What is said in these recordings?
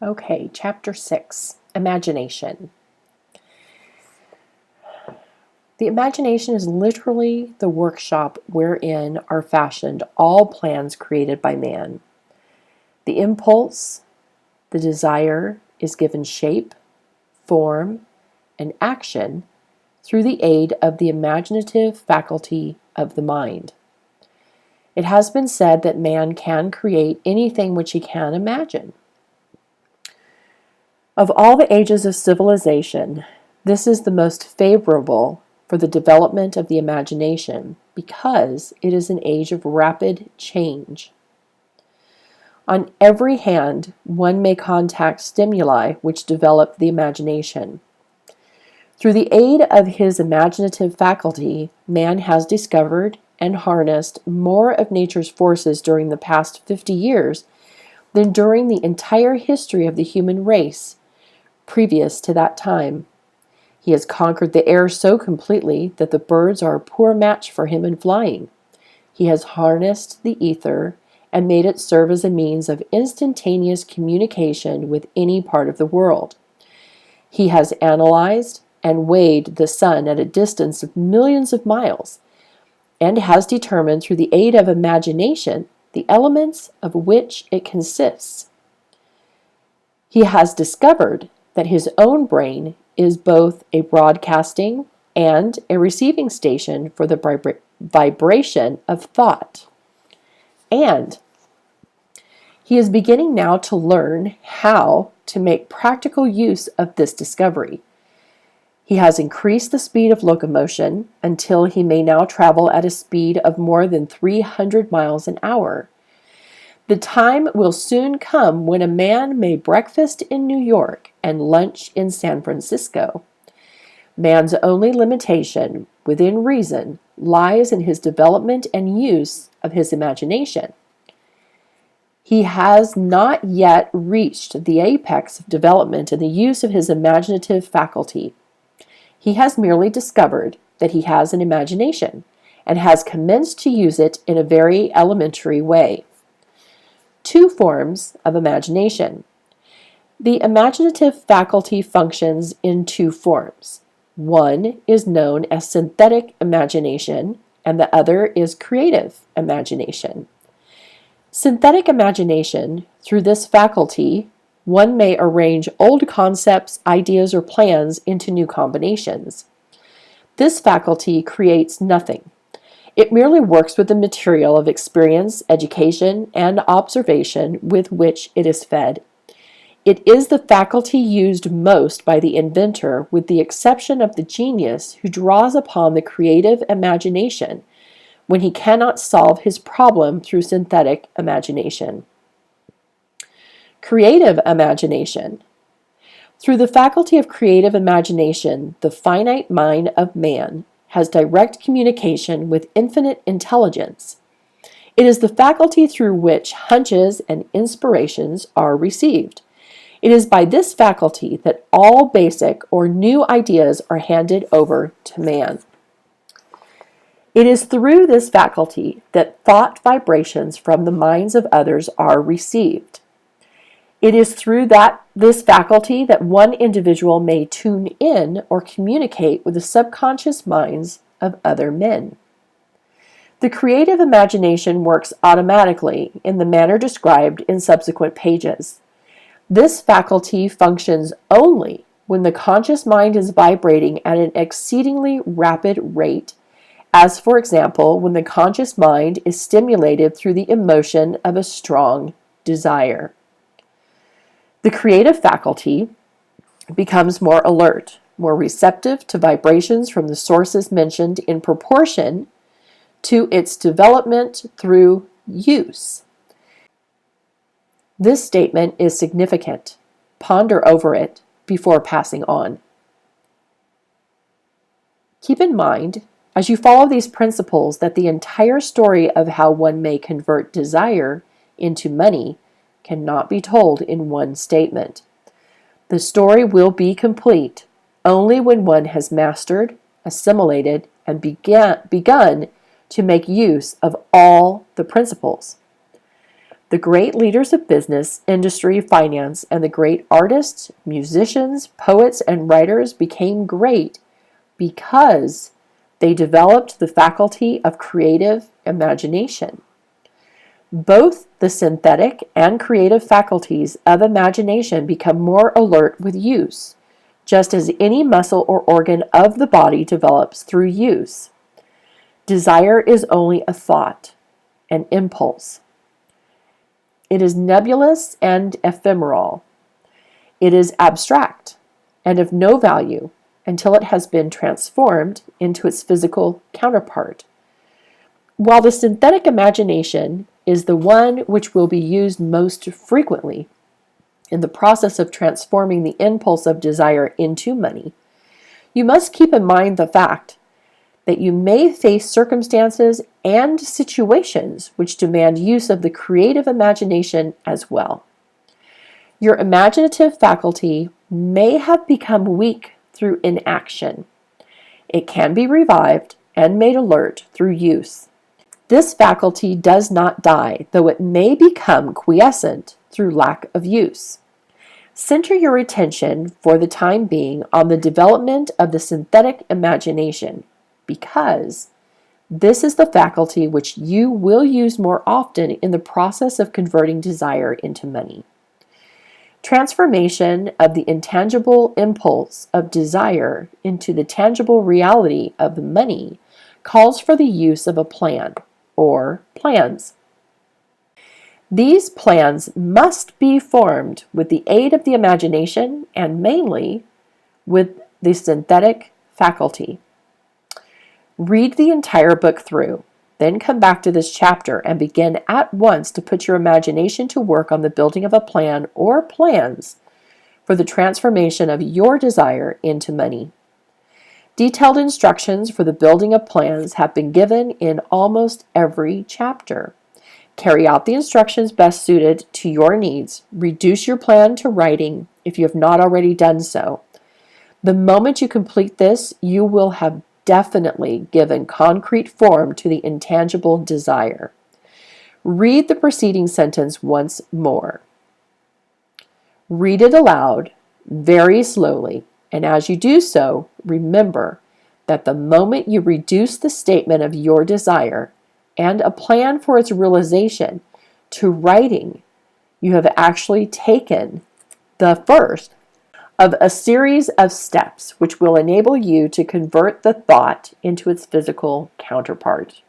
Okay, Chapter 6, Imagination. The imagination is literally the workshop wherein are fashioned all plans created by man. The impulse, the desire, is given shape, form, and action through the aid of the imaginative faculty of the mind. It has been said that man can create anything which he can imagine. Of all the ages of civilization, this is the most favorable for the development of the imagination because it is an age of rapid change. On every hand, one may contact stimuli which develop the imagination. Through the aid of his imaginative faculty, man has discovered and harnessed more of nature's forces during the past 50 years than during the entire history of the human race previous to that time. He has conquered the air so completely that the birds are a poor match for him in flying. He has harnessed the ether and made it serve as a means of instantaneous communication with any part of the world. He has analyzed and weighed the sun at a distance of millions of miles, and has determined through the aid of imagination the elements of which it consists. He has discovered that his own brain is both a broadcasting and a receiving station for the vibration of thought. And he is beginning now to learn how to make practical use of this discovery. He has increased the speed of locomotion until he may now travel at a speed of more than 300 miles an hour. The time will soon come when a man may breakfast in New York and lunch in San Francisco. Man's only limitation, within reason, lies in his development and use of his imagination. He has not yet reached the apex of development in the use of his imaginative faculty. He has merely discovered that he has an imagination and has commenced to use it in a very elementary way. Two forms of imagination. The imaginative faculty functions in two forms. One is known as synthetic imagination, and the other is creative imagination. Synthetic imagination, through this faculty, one may arrange old concepts, ideas, or plans into new combinations. This faculty creates nothing. It merely works with the material of experience, education, and observation with which it is fed. It is the faculty used most by the inventor, with the exception of the genius who draws upon the creative imagination when he cannot solve his problem through synthetic imagination. Creative imagination. Through the faculty of creative imagination, the finite mind of man has direct communication with infinite intelligence. It is the faculty through which hunches and inspirations are received. It is by this faculty that all basic or new ideas are handed over to man. It is through this faculty that thought vibrations from the minds of others are received. It is through this faculty that one individual may tune in or communicate with the subconscious minds of other men. The creative imagination works automatically in the manner described in subsequent pages. This faculty functions only when the conscious mind is vibrating at an exceedingly rapid rate, as for example when the conscious mind is stimulated through the emotion of a strong desire. The creative faculty becomes more alert, more receptive to vibrations from the sources mentioned in proportion to its development through use. This statement is significant. Ponder over it before passing on. Keep in mind, as you follow these principles, that the entire story of how one may convert desire into money cannot be told in one statement. The story will be complete only when one has mastered, assimilated, and begun to make use of all the principles. The great leaders of business, industry, finance, and the great artists, musicians, poets, and writers became great because they developed the faculty of creative imagination. Both the synthetic and creative faculties of imagination become more alert with use, just as any muscle or organ of the body develops through use. Desire is only a thought, an impulse. It is nebulous and ephemeral. It is abstract and of no value until it has been transformed into its physical counterpart. While the synthetic imagination is the one which will be used most frequently in the process of transforming the impulse of desire into money, you must keep in mind the fact that you may face circumstances and situations which demand use of the creative imagination as well. Your imaginative faculty may have become weak through inaction. It can be revived and made alert through use. This faculty does not die, though it may become quiescent through lack of use. Center your attention for the time being on the development of the synthetic imagination, because this is the faculty which you will use more often in the process of converting desire into money. Transformation of the intangible impulse of desire into the tangible reality of money calls for the use of a plan or plans. These plans must be formed with the aid of the imagination and mainly with the synthetic faculty. Read the entire book through, then come back to this chapter and begin at once to put your imagination to work on the building of a plan or plans for the transformation of your desire into money. Detailed instructions for the building of plans have been given in almost every chapter. Carry out the instructions best suited to your needs. Reduce your plan to writing if you have not already done so. The moment you complete this, you will have definitely given concrete form to the intangible desire. Read the preceding sentence once more. Read it aloud, very slowly, and as you do so, remember that the moment you reduce the statement of your desire and a plan for its realization to writing, you have actually taken the first of a series of steps which will enable you to convert the thought into its physical counterpart.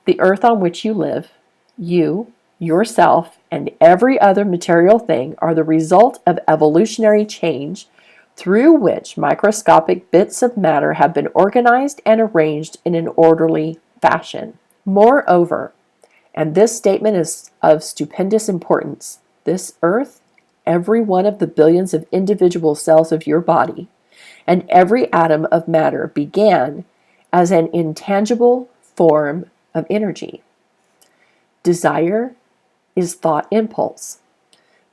The earth on which you live, you, yourself, and every other material thing are the result of evolutionary change through which microscopic bits of matter have been organized and arranged in an orderly fashion. Moreover, and this statement is of stupendous importance, this earth, every one of the billions of individual cells of your body, and every atom of matter began as an intangible form of energy. Desire is thought impulse.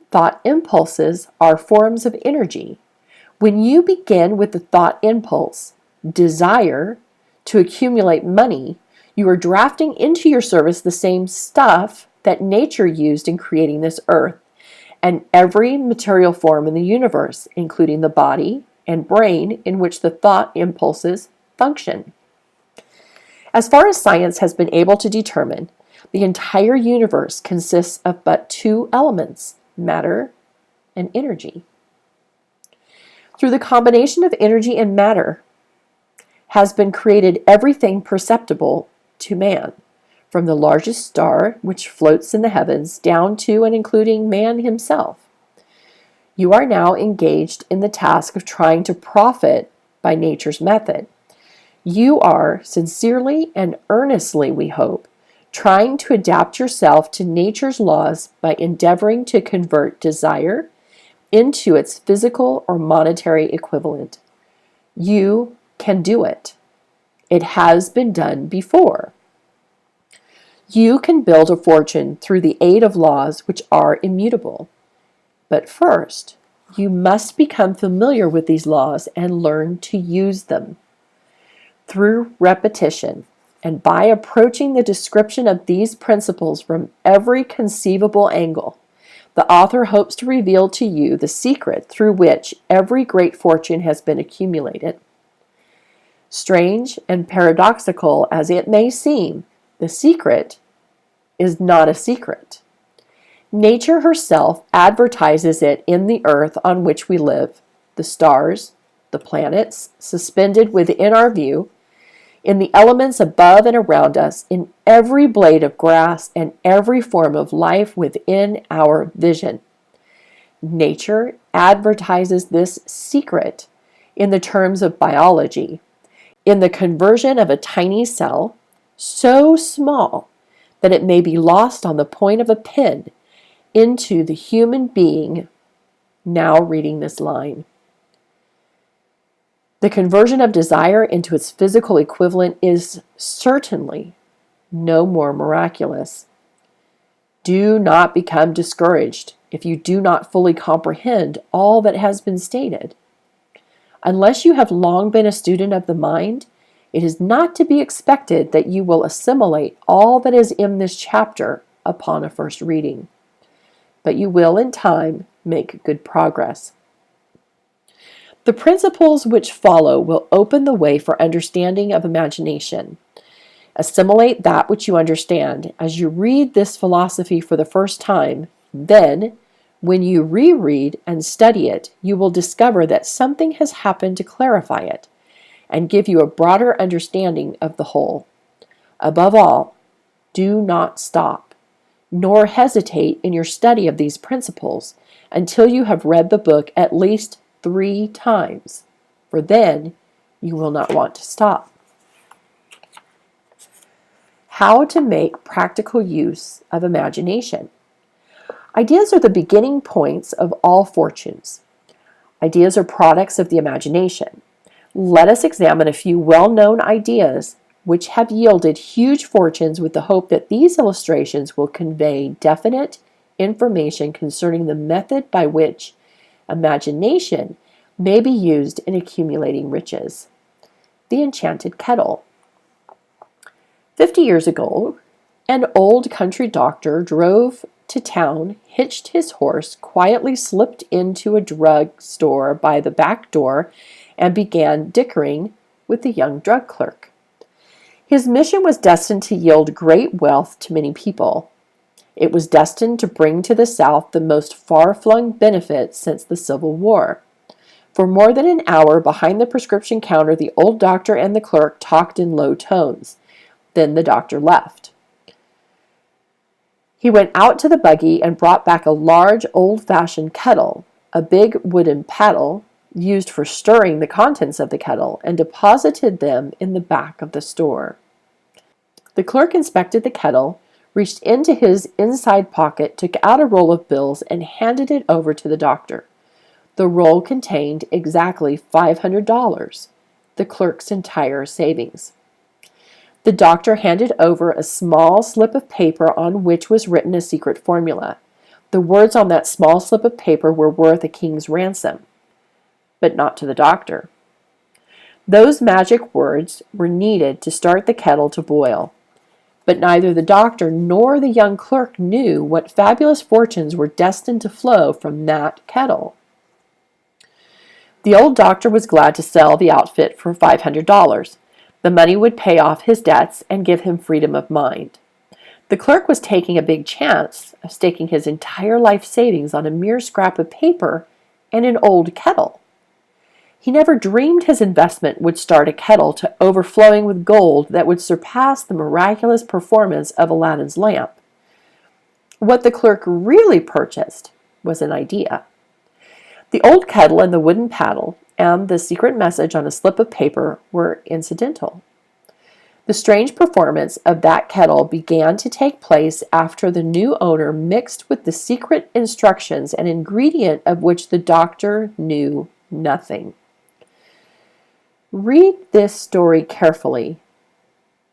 Thought impulses are forms of energy. When you begin with the thought impulse, desire, to accumulate money, you are drafting into your service the same stuff that nature used in creating this earth and every material form in the universe, including the body and brain in which the thought impulses function. As far as science has been able to determine, the entire universe consists of but two elements, matter and energy. Through the combination of energy and matter has been created everything perceptible to man, from the largest star which floats in the heavens down to and including man himself. You are now engaged in the task of trying to profit by nature's method. You are sincerely and earnestly, we hope, trying to adapt yourself to nature's laws by endeavoring to convert desire into its physical or monetary equivalent. You can do it. It has been done before. You can build a fortune through the aid of laws which are immutable. But first, you must become familiar with these laws and learn to use them. Through repetition, And by approaching the description of these principles from every conceivable angle, the author hopes to reveal to you the secret through which every great fortune has been accumulated. Strange and paradoxical as it may seem, the secret is not a secret. Nature herself advertises it in the earth on which we live, the stars, the planets suspended within our view, in the elements above and around us, in every blade of grass and every form of life within our vision. Nature advertises this secret in the terms of biology, in the conversion of a tiny cell, so small that it may be lost on the point of a pin, into the human being now reading this line. The conversion of desire into its physical equivalent is certainly no more miraculous. Do not become discouraged if you do not fully comprehend all that has been stated. Unless you have long been a student of the mind, it is not to be expected that you will assimilate all that is in this chapter upon a first reading. But you will, in time, make good progress. The principles which follow will open the way for understanding of imagination. Assimilate that which you understand as you read this philosophy for the first time. Then, when you reread and study it, you will discover that something has happened to clarify it and give you a broader understanding of the whole. Above all, do not stop, nor hesitate in your study of these principles until you have read the book at least 3 times, for then you will not want to stop. How to make practical use of imagination. Ideas are the beginning points of all fortunes. Ideas are products of the imagination. Let us examine a few well-known ideas which have yielded huge fortunes with the hope that these illustrations will convey definite information concerning the method by which imagination may be used in accumulating riches. The Enchanted Kettle. 50 years ago, an old country doctor drove to town, hitched his horse, quietly slipped into a drug store by the back door, and began dickering with the young drug clerk. His mission was destined to yield great wealth to many people. It was destined to bring to the South the most far-flung benefits since the Civil War. For more than an hour behind the prescription counter, the old doctor and the clerk talked in low tones. Then the doctor left. He went out to the buggy and brought back a large, old-fashioned kettle, a big wooden paddle used for stirring the contents of the kettle, and deposited them in the back of the store. The clerk inspected the kettle, reached into his inside pocket, took out a roll of bills, and handed it over to the doctor. The roll contained exactly $500, the clerk's entire savings. The doctor handed over a small slip of paper on which was written a secret formula. The words on that small slip of paper were worth a king's ransom, but not to the doctor. Those magic words were needed to start the kettle to boil. But neither the doctor nor the young clerk knew what fabulous fortunes were destined to flow from that kettle. The old doctor was glad to sell the outfit for $500. The money would pay off his debts and give him freedom of mind. The clerk was taking a big chance of staking his entire life savings on a mere scrap of paper and an old kettle. He never dreamed his investment would start a kettle to overflowing with gold that would surpass the miraculous performance of Aladdin's lamp. What the clerk really purchased was an idea. The old kettle and the wooden paddle and the secret message on a slip of paper were incidental. The strange performance of that kettle began to take place after the new owner mixed with the secret instructions an ingredient of which the doctor knew nothing. Read this story carefully.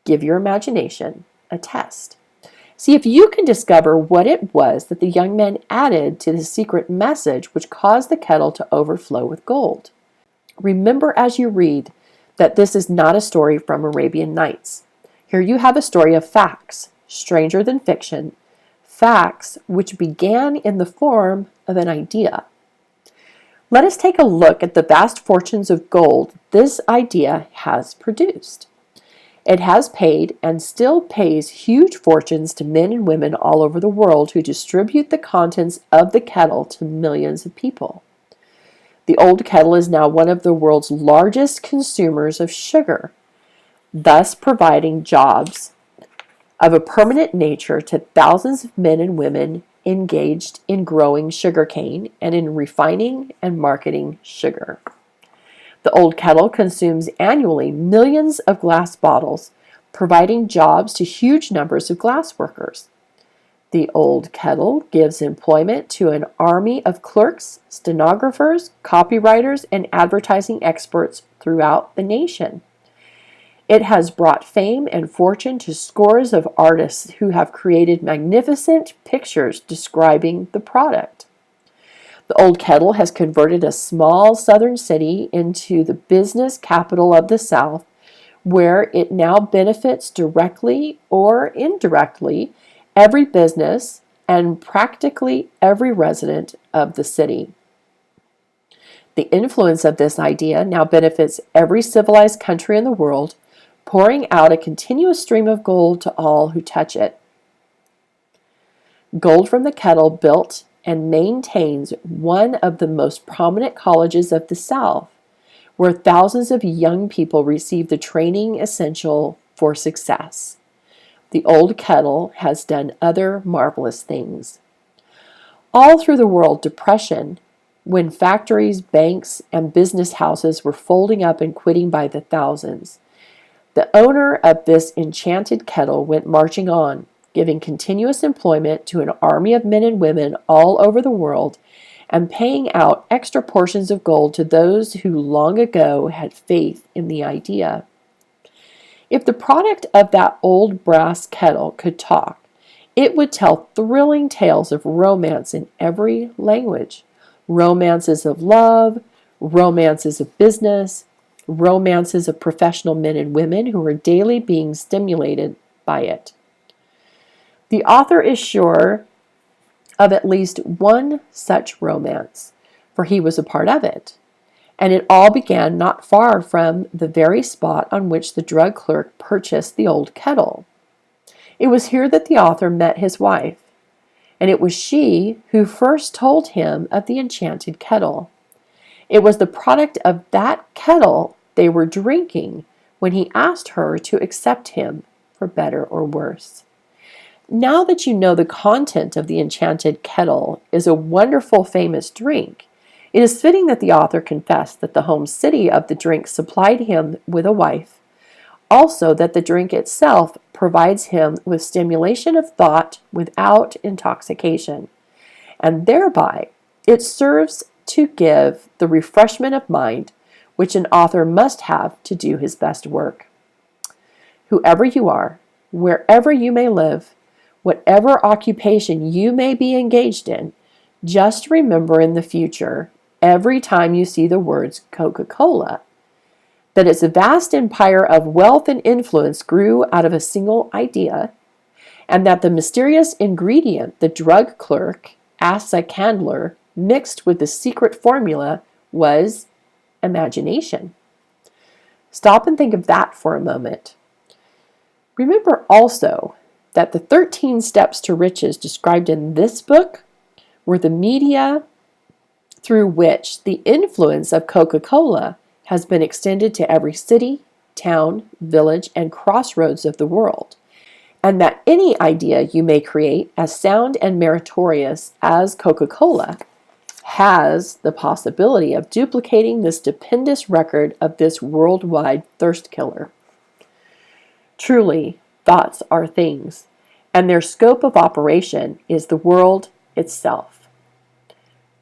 Give your imagination a test. See if you can discover what it was that the young man added to the secret message which caused the kettle to overflow with gold. Remember as you read that this is not a story from Arabian Nights. Here you have a story of facts, stranger than fiction, facts which began in the form of an idea. Let us take a look at the vast fortunes of gold this idea has produced. It has paid and still pays huge fortunes to men and women all over the world who distribute the contents of the kettle to millions of people. The old kettle is now one of the world's largest consumers of sugar, thus providing jobs of a permanent nature to thousands of men and women engaged in growing sugarcane and in refining and marketing sugar. The old kettle consumes annually millions of glass bottles, providing jobs to huge numbers of glass workers. The old kettle gives employment to an army of clerks, stenographers, copywriters, and advertising experts throughout the nation. It has brought fame and fortune to scores of artists who have created magnificent pictures describing the product. The old kettle has converted a small southern city into the business capital of the South, where it now benefits directly or indirectly every business and practically every resident of the city. The influence of this idea now benefits every civilized country in the world, pouring out a continuous stream of gold to all who touch it. Gold from the kettle built and maintains one of the most prominent colleges of the South, where thousands of young people receive the training essential for success. The old kettle has done other marvelous things. All through the world, depression, when factories, banks, and business houses were folding up and quitting by the thousands, the owner of this enchanted kettle went marching on, giving continuous employment to an army of men and women all over the world, and paying out extra portions of gold to those who long ago had faith in the idea. If the product of that old brass kettle could talk, it would tell thrilling tales of romance in every language. Romances of love, romances of business, romances of professional men and women who are daily being stimulated by it. The author is sure of at least one such romance, for he was a part of it. And it all began not far from the very spot on which the drug clerk purchased the old kettle. It was here that the author met his wife, and it was she who first told him of the enchanted kettle. It was the product of that kettle they were drinking when he asked her to accept him for better or worse. Now that you know the content of the enchanted kettle is a wonderful famous drink, it is fitting that the author confess that the home city of the drink supplied him with a wife, also that the drink itself provides him with stimulation of thought without intoxication, and thereby it serves to give the refreshment of mind which an author must have to do his best work. Whoever you are, wherever you may live, whatever occupation you may be engaged in, just remember in the future, every time you see the words Coca-Cola, that its vast empire of wealth and influence grew out of a single idea, and that the mysterious ingredient the drug clerk, Asa Candler, mixed with the secret formula was imagination. Stop and think of that for a moment. Remember also that the 13 steps to riches described in this book were the media through which the influence of Coca-Cola has been extended to every city, town, village, and crossroads of the world, and that any idea you may create as sound and meritorious as Coca-Cola has the possibility of duplicating the stupendous record of this worldwide thirst killer. Truly, thoughts are things, and their scope of operation is the world itself.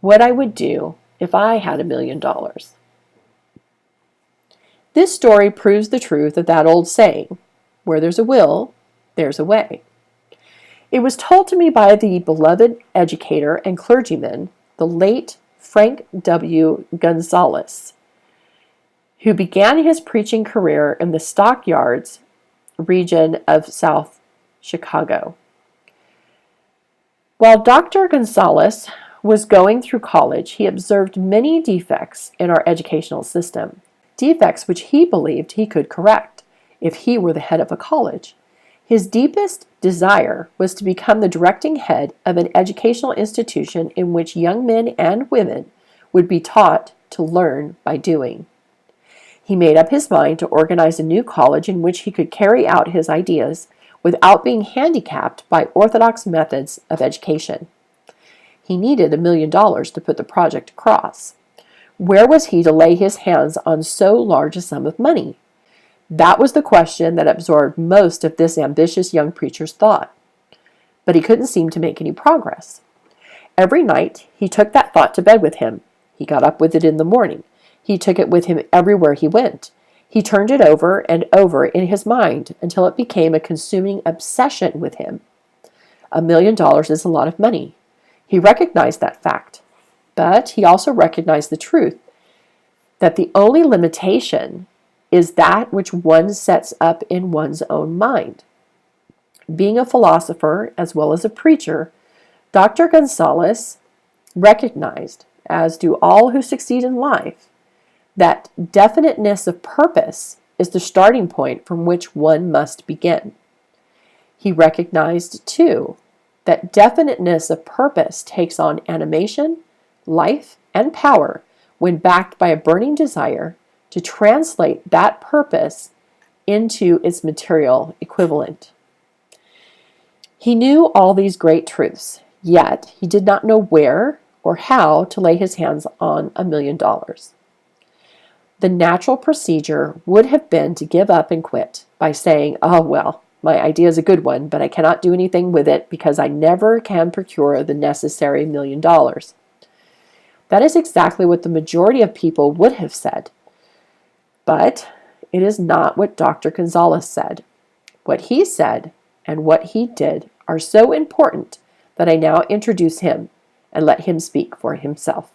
What I would do if I had $1 million. This story proves the truth of that old saying, where there's a will, there's a way. It was told to me by the beloved educator and clergyman, the late Frank W. Gonzalez, who began his preaching career in the stockyards region of South Chicago. While Dr. Gonzalez was going through college, he observed many defects in our educational system, defects which he believed he could correct if he were the head of a college. His deepest desire was to become the directing head of an educational institution in which young men and women would be taught to learn by doing. He made up his mind to organize a new college in which he could carry out his ideas without being handicapped by orthodox methods of education. He needed $1 million to put the project across. Where was he to lay his hands on so large a sum of money? That was the question that absorbed most of this ambitious young preacher's thought. But he couldn't seem to make any progress. Every night he took that thought to bed with him. He got up with it in the morning. He took it with him everywhere he went. He turned it over and over in his mind until it became a consuming obsession with him. $1 million is a lot of money. He recognized that fact. But he also recognized the truth that the only limitation is that which one sets up in one's own mind. Being a philosopher as well as a preacher, Dr. Gonzalez recognized, as do all who succeed in life, that definiteness of purpose is the starting point from which one must begin. He recognized, too, that definiteness of purpose takes on animation, life, and power when backed by a burning desire to translate that purpose into its material equivalent. He knew all these great truths, yet he did not know where or how to lay his hands on $1 million. The natural procedure would have been to give up and quit by saying, "Oh, well, my idea is a good one, but I cannot do anything with it because I never can procure the necessary $1 million." That is exactly what the majority of people would have said. But it is not what Dr. Gonzalez said. What he said and what he did are so important that I now introduce him and let him speak for himself.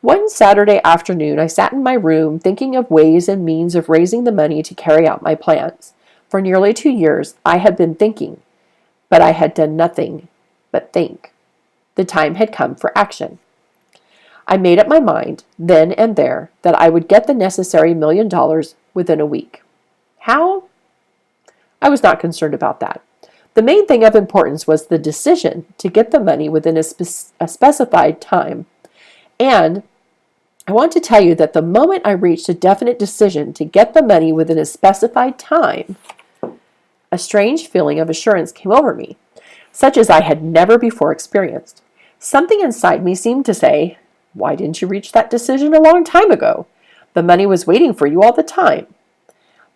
One Saturday afternoon, I sat in my room thinking of ways and means of raising the money to carry out my plans. For nearly 2 years, I had been thinking, but I had done nothing but think. The time had come for action. I made up my mind, then and there, that I would get the necessary $1 million within a week. How? I was not concerned about that. The main thing of importance was the decision to get the money within a specified time. And I want to tell you that the moment I reached a definite decision to get the money within a specified time, a strange feeling of assurance came over me, such as I had never before experienced. Something inside me seemed to say, "Why didn't you reach that decision a long time ago? The money was waiting for you all the time."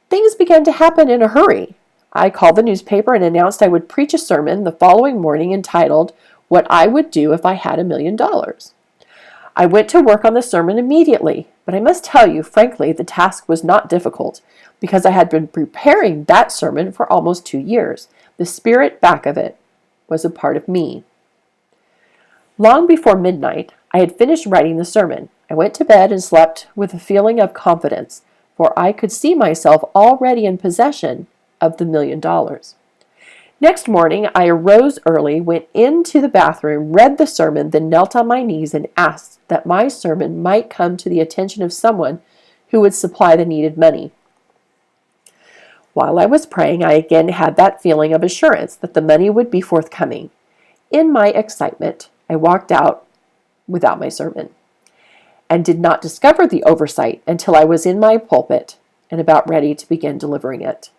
Things began to happen in a hurry. I called the newspaper and announced I would preach a sermon the following morning entitled, "What I Would Do If I Had $1 Million." I went to work on the sermon immediately, but I must tell you, frankly, the task was not difficult, because I had been preparing that sermon for almost 2 years. The spirit back of it was a part of me. Long before midnight, I had finished writing the sermon. I went to bed and slept with a feeling of confidence, for I could see myself already in possession of the $1 million. Next morning, I arose early, went into the bathroom, read the sermon, then knelt on my knees and asked that my sermon might come to the attention of someone who would supply the needed money. While I was praying, I again had that feeling of assurance that the money would be forthcoming. In my excitement, I walked out without my sermon and did not discover the oversight until I was in my pulpit and about ready to begin delivering it.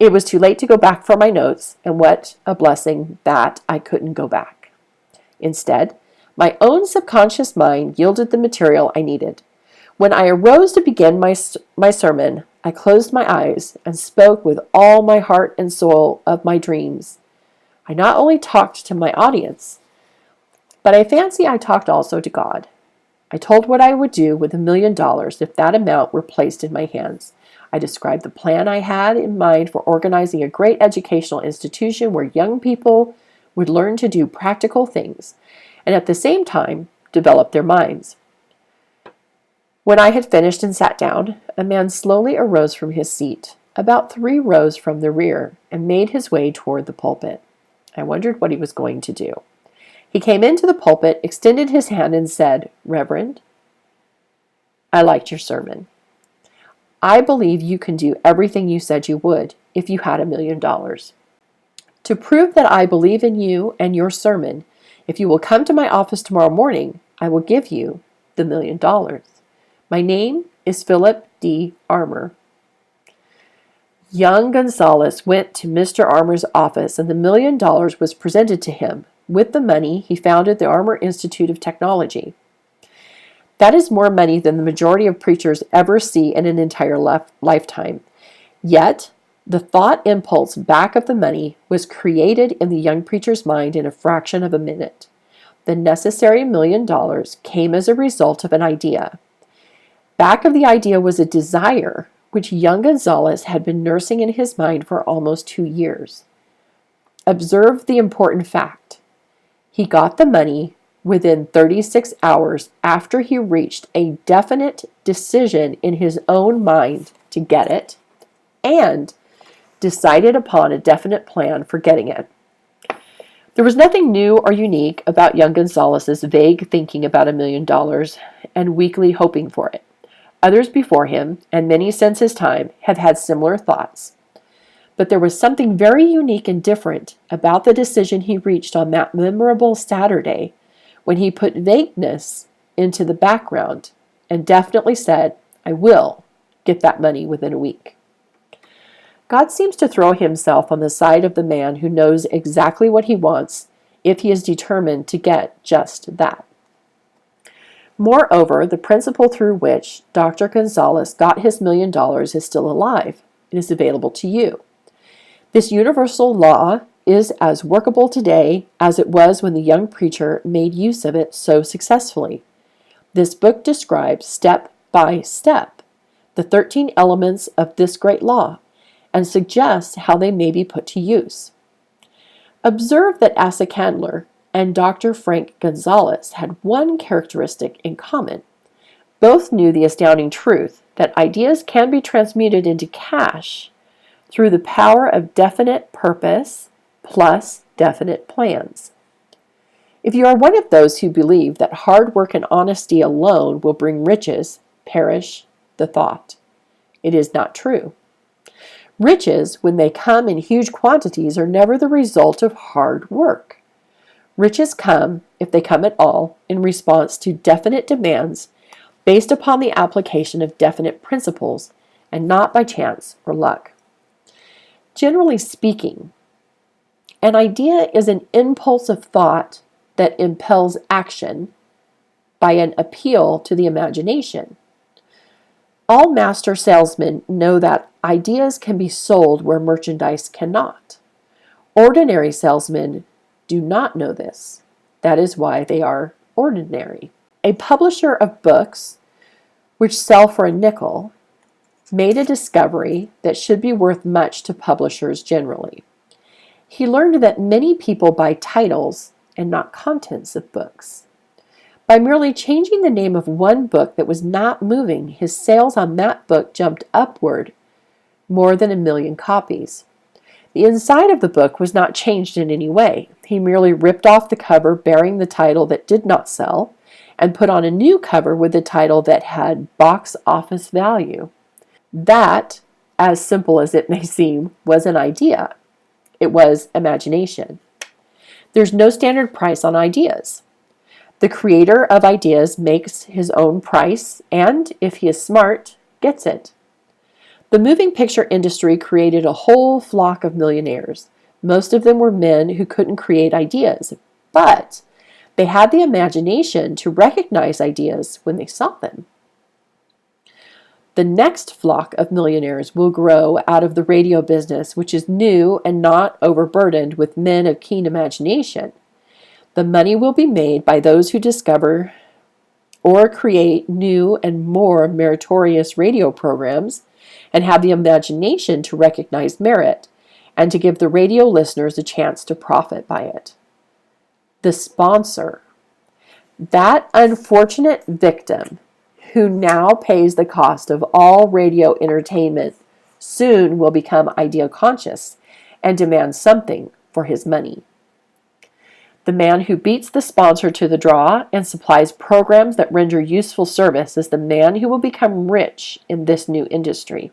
It was too late to go back for my notes, and what a blessing that I couldn't go back. Instead, my own subconscious mind yielded the material I needed. When I arose to begin my sermon, I closed my eyes and spoke with all my heart and soul of my dreams. I not only talked to my audience, but I fancy I talked also to God. I told what I would do with $1 million if that amount were placed in my hands. I described the plan I had in mind for organizing a great educational institution where young people would learn to do practical things and at the same time develop their minds. When I had finished and sat down, a man slowly arose from his seat. about 3 rows from the rear, and made his way toward the pulpit. I wondered what he was going to do. He came into the pulpit, extended his hand, and said, "Reverend, I liked your sermon. I believe you can do everything you said you would if you had $1,000,000. To prove that I believe in you and your sermon, if you will come to my office tomorrow morning, I will give you the $1,000,000. My name is Philip D. Armour." Young Gonzalez went to Mr. Armour's office, and the $1,000,000 was presented to him. With the money, he founded the Armour Institute of Technology. That is more money than the majority of preachers ever see in an entire lifetime. Yet, the thought impulse back of the money was created in the young preacher's mind in a fraction of a minute. The necessary $1,000,000 came as a result of an idea. Back of the idea was a desire which young Gonzalez had been nursing in his mind for almost 2 years. Observe the important fact. He got the money within 36 hours after he reached a definite decision in his own mind to get it and decided upon a definite plan for getting it. There was nothing new or unique about young Gonzalez's vague thinking about $1,000,000 and weakly hoping for it. Others before him, and many since his time, have had similar thoughts. But there was something very unique and different about the decision he reached on that memorable Saturday when he put vagueness into the background and definitely said, "I will get that money within a week." God seems to throw himself on the side of the man who knows exactly what he wants if he is determined to get just that. Moreover, the principle through which Dr. Gonzalez got his $1,000,000 is still alive. It is available to you. This universal law is as workable today as it was when the young preacher made use of it so successfully. This book describes step by step the 13 elements of this great law and suggests how they may be put to use. Observe that Asa Candler and Dr. Frank Gonzalez had one characteristic in common. Both knew the astounding truth that ideas can be transmuted into cash through the power of definite purpose plus definite plans. If you are one of those who believe that hard work and honesty alone will bring riches, perish the thought. It is not true. Riches, when they come in huge quantities, are never the result of hard work. Riches come, if they come at all, in response to definite demands based upon the application of definite principles and not by chance or luck. Generally speaking, an idea is an impulse of thought that impels action by an appeal to the imagination. All master salesmen know that ideas can be sold where merchandise cannot. Ordinary salesmen do not know this. That is why they are ordinary. A publisher of books which sell for a nickel made a discovery that should be worth much to publishers generally. He learned that many people buy titles and not contents of books. By merely changing the name of one book that was not moving, his sales on that book jumped upward more than 1,000,000 copies. The inside of the book was not changed in any way. He merely ripped off the cover bearing the title that did not sell and put on a new cover with the title that had box office value. That, as simple as it may seem, was an idea. It was imagination. There's no standard price on ideas. The creator of ideas makes his own price and, if he is smart, gets it. The moving picture industry created a whole flock of millionaires. Most of them were men who couldn't create ideas, but they had the imagination to recognize ideas when they saw them. The next flock of millionaires will grow out of the radio business, which is new and not overburdened with men of keen imagination. The money will be made by those who discover or create new and more meritorious radio programs and have the imagination to recognize merit and to give the radio listeners a chance to profit by it. The sponsor, that unfortunate victim who now pays the cost of all radio entertainment soon will become idea conscious and demand something for his money. The man who beats the sponsor to the draw and supplies programs that render useful service is the man who will become rich in this new industry.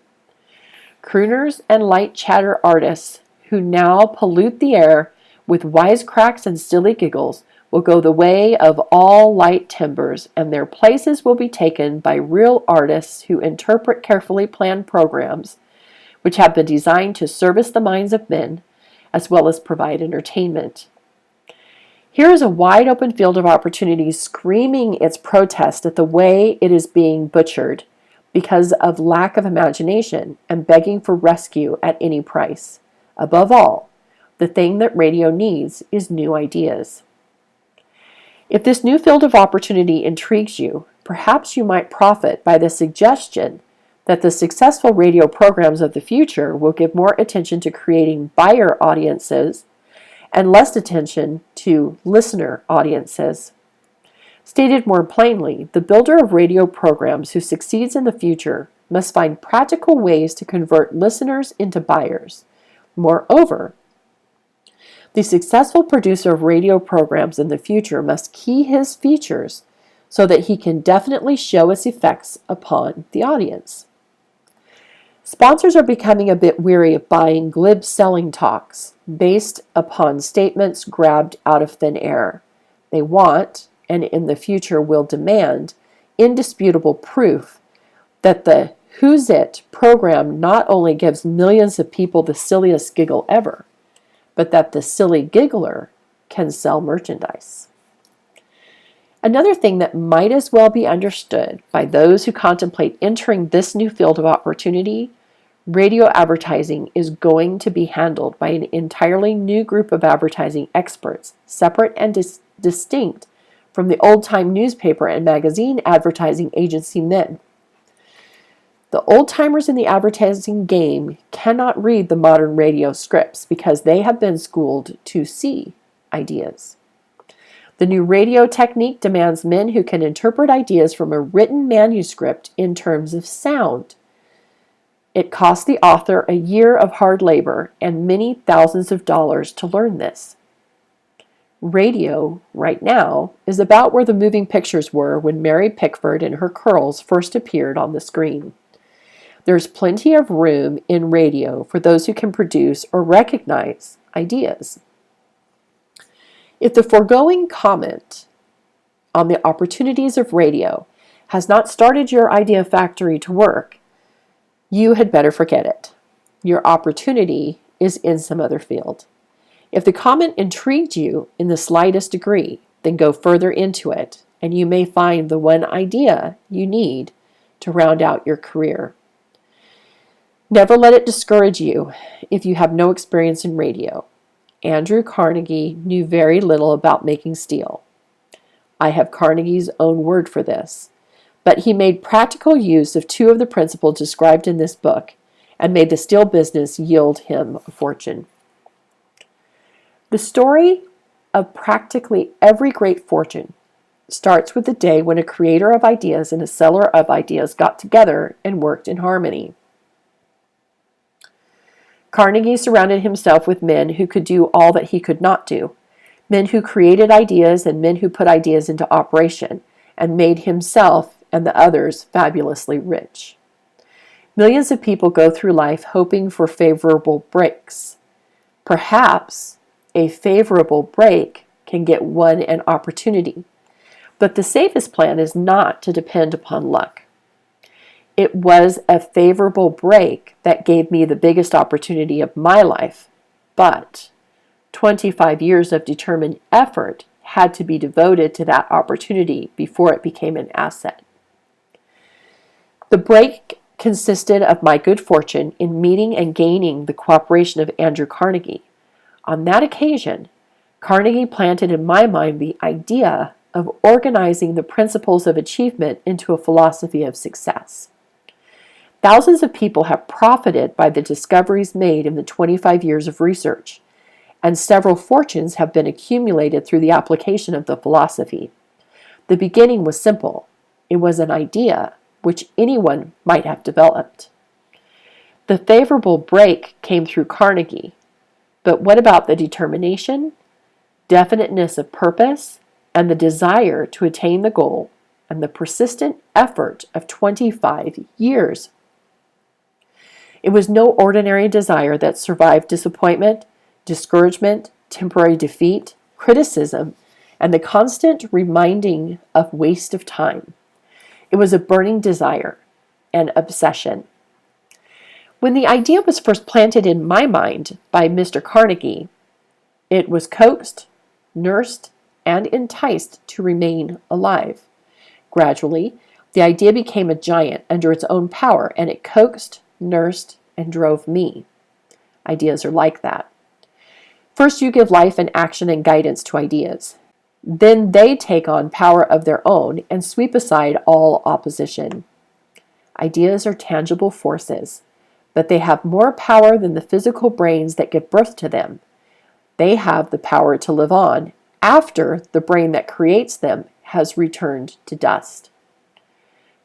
Crooners and light chatter artists who now pollute the air with wisecracks and silly giggles will go the way of all light timbers, and their places will be taken by real artists who interpret carefully planned programs which have been designed to service the minds of men as well as provide entertainment. Here is a wide open field of opportunity screaming its protest at the way it is being butchered because of lack of imagination and begging for rescue at any price. Above all, the thing that radio needs is new ideas. If this new field of opportunity intrigues you, perhaps you might profit by the suggestion that the successful radio programs of the future will give more attention to creating buyer audiences and less attention to listener audiences. Stated more plainly, the builder of radio programs who succeeds in the future must find practical ways to convert listeners into buyers. Moreover, the successful producer of radio programs in the future must key his features so that he can definitely show its effects upon the audience. Sponsors are becoming a bit weary of buying glib selling talks based upon statements grabbed out of thin air. They want, and in the future will demand, indisputable proof that the Who's It program not only gives millions of people the silliest giggle ever, but that the silly giggler can sell merchandise. Another thing that might as well be understood by those who contemplate entering this new field of opportunity, radio advertising is going to be handled by an entirely new group of advertising experts, separate and distinct from the old-time newspaper and magazine advertising agency men. The old-timers in the advertising game cannot read the modern radio scripts because they have been schooled to see ideas. The new radio technique demands men who can interpret ideas from a written manuscript in terms of sound. It costs the author a year of hard labor and many thousands of dollars to learn this. Radio, right now, is about where the moving pictures were when Mary Pickford and her curls first appeared on the screen. There's plenty of room in radio for those who can produce or recognize ideas. If the foregoing comment on the opportunities of radio has not started your idea factory to work, you had better forget it. Your opportunity is in some other field. If the comment intrigued you in the slightest degree, then go further into it, and you may find the one idea you need to round out your career. Never let it discourage you if you have no experience in radio. Andrew Carnegie knew very little about making steel. I have Carnegie's own word for this, but he made practical use of two of the principles described in this book and made the steel business yield him a fortune. The story of practically every great fortune starts with the day when a creator of ideas and a seller of ideas got together and worked in harmony. Carnegie surrounded himself with men who could do all that he could not do, men who created ideas and men who put ideas into operation, and made himself and the others fabulously rich. Millions of people go through life hoping for favorable breaks. Perhaps a favorable break can get one an opportunity, but the safest plan is not to depend upon luck. It was a favorable break that gave me the biggest opportunity of my life, but 25 years of determined effort had to be devoted to that opportunity before it became an asset. The break consisted of my good fortune in meeting and gaining the cooperation of Andrew Carnegie. On that occasion, Carnegie planted in my mind the idea of organizing the principles of achievement into a philosophy of success. Thousands of people have profited by the discoveries made in the 25 years of research, and several fortunes have been accumulated through the application of the philosophy. The beginning was simple. It was an idea which anyone might have developed. The favorable break came through Carnegie. But what about the determination, definiteness of purpose, and the desire to attain the goal, and the persistent effort of 25 years? It was no ordinary desire that survived disappointment, discouragement, temporary defeat, criticism, and the constant reminding of waste of time. It was a burning desire, an obsession. When the idea was first planted in my mind by Mr. Carnegie, it was coaxed, nursed, and enticed to remain alive. Gradually, the idea became a giant under its own power, and it coaxed, nursed, and drove me. Ideas are like that. First, you give life and action and guidance to ideas. Then they take on power of their own and sweep aside all opposition. Ideas are tangible forces, but they have more power than the physical brains that give birth to them. They have the power to live on after the brain that creates them has returned to dust.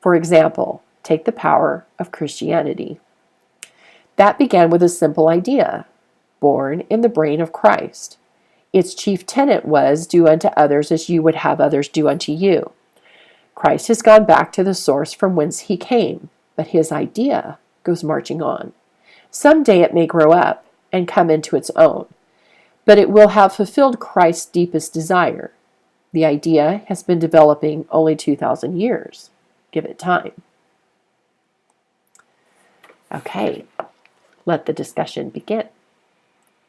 For example, take the power of Christianity. That began with a simple idea, born in the brain of Christ. Its chief tenet was, do unto others as you would have others do unto you. Christ has gone back to the source from whence he came, but his idea goes marching on. Someday it may grow up and come into its own, but it will have fulfilled Christ's deepest desire. The idea has been developing only 2,000 years. Give it time. Okay, let the discussion begin.